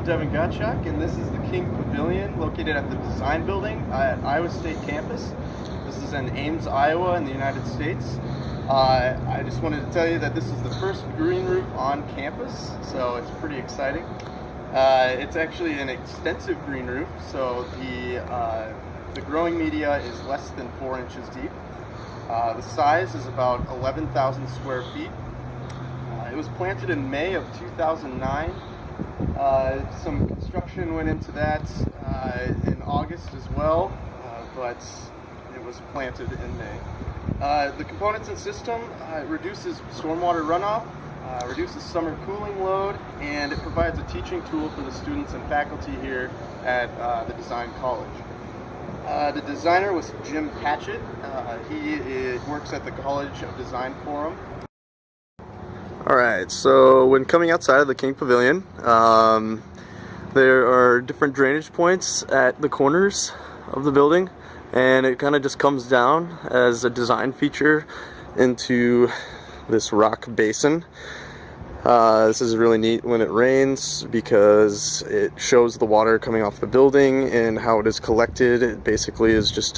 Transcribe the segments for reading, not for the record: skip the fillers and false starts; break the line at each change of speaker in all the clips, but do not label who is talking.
I'm Devin Gottschalk, and this is the King Pavilion located at the Design Building at Iowa State campus. This is in Ames, Iowa in the United States. I just wanted to tell you that this is the first green roof on campus, so it's pretty exciting. It's actually an extensive green roof, so the growing media is less than 4 inches deep. The size is about 11,000 square feet. It was planted in May of 2009. Some construction went into that in August as well, but it was planted in May. The components and system reduces stormwater runoff, reduces summer cooling load, and it provides a teaching tool for the students and faculty here at the Design College. The designer was Jim Patchett. He works at the College of Design Forum.
Alright, so when coming outside of the King Pavilion, there are different drainage points at the corners of the building, and it kind of just comes down as a design feature into this rock basin. This is really neat when it rains because it shows the water coming off the building and how it is collected. It basically is just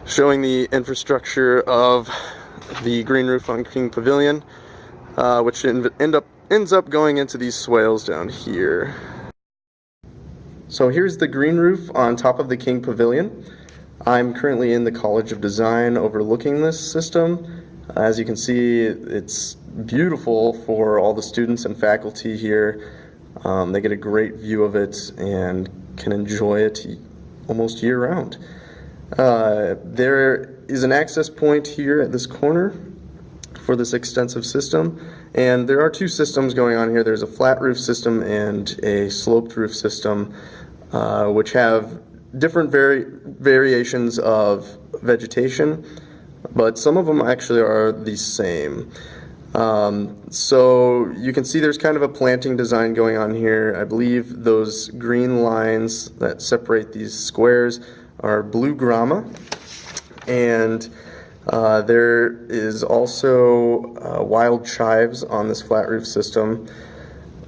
showing the infrastructure of the green roof on King Pavilion, which ends up going into these swales down here. So here's the green roof on top of the King Pavilion. I'm currently in the College of Design overlooking this system. As you can see, it's beautiful for all the students and faculty here. They get a great view of it and can enjoy it almost year-round. There is an access point here at this corner for this extensive system, and there are two systems going on here. There's a flat roof system and a sloped roof system, which have different variations of vegetation, but some of them actually are the same. So you can see there's kind of a planting design going on here. I believe those green lines that separate these squares are blue grama, and there is also wild chives on this flat roof system.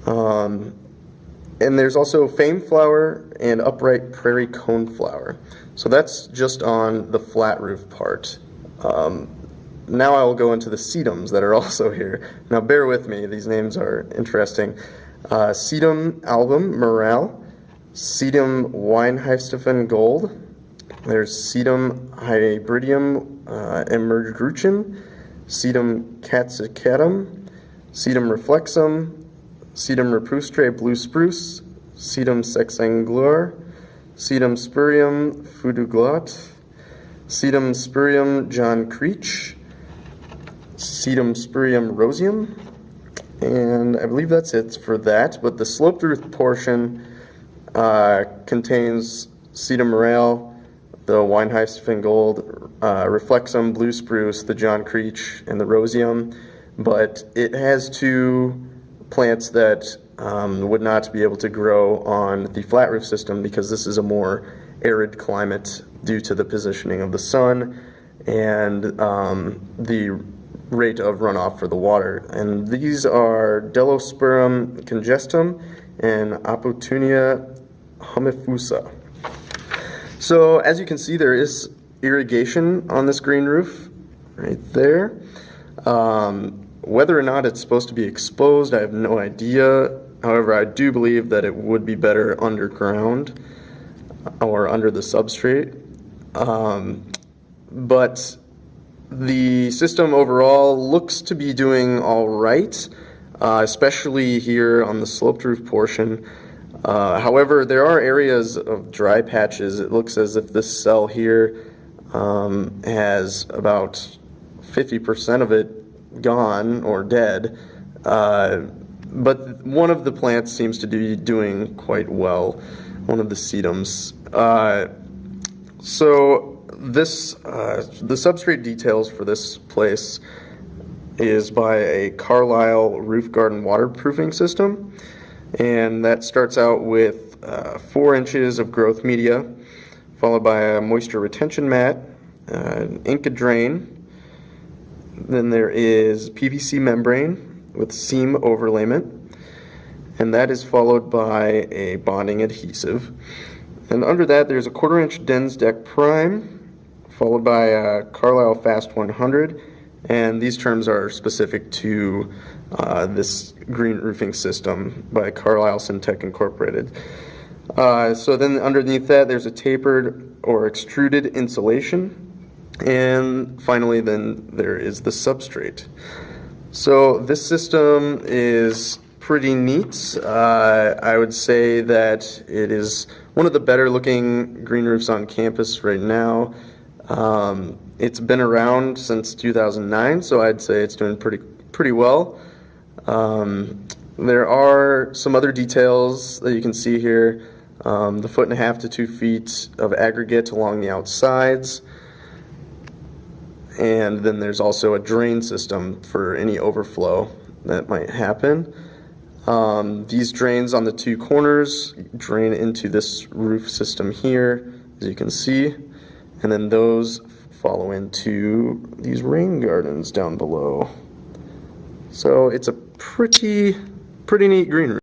And there's also fame flower and upright prairie coneflower. So that's just on the flat roof part. Now I will go into the sedums that are also here. Now bear with me, these names are interesting. Sedum album morale, sedum Weinheifsteffen gold, there's sedum hybridium emergrucem, sedum capsicatum, sedum reflexum, sedum repustre blue spruce, sedum sexangular, sedum spurium fuduglat, sedum spurium John Creech, sedum spurium roseum, and I believe that's it for that. But the sloped roof portion contains sedum morale, the Weinheifsteffen gold, reflexum blue spruce, the John Creech, and the roseum, but it has two plants that would not be able to grow on the flat roof system because this is a more arid climate due to the positioning of the sun and the rate of runoff for the water. And these are Delospermum congestum and Opportunia humifusa. So as you can see, there is irrigation on this green roof right there. Whether or not it's supposed to be exposed, I have no idea. However, I do believe that it would be better underground or under the substrate. But the system overall looks to be doing all right, especially here on the sloped roof portion. However, there are areas of dry patches. It looks as if this cell here has about 50% of it gone or dead, but one of the plants seems to be doing quite well, one of the sedums. So this the substrate details for this place is by a Carlisle roof garden waterproofing system, and that starts out with 4 inches of growth media, followed by a moisture retention mat, an Inca drain. Then there is PVC membrane with seam overlayment, and that is followed by a bonding adhesive. And under that, there's a 1/4" Dens Deck Prime, followed by a Carlisle Fast 100, and these terms are specific to this green roofing system by Carlisle Syntec Incorporated. So then underneath that, there's a tapered or extruded insulation, and finally then there is the substrate. So this system is pretty neat. I would say that it is one of the better looking green roofs on campus right now. It's been around since 2009, so I'd say it's doing pretty well. There are some other details that you can see here. The 1.5 to 2 feet of aggregate along the outsides. And then there's also a drain system for any overflow that might happen. These drains on the 2 corners drain into this roof system here, as you can see, and then those follow into these rain gardens down below. So it's a pretty neat green roof.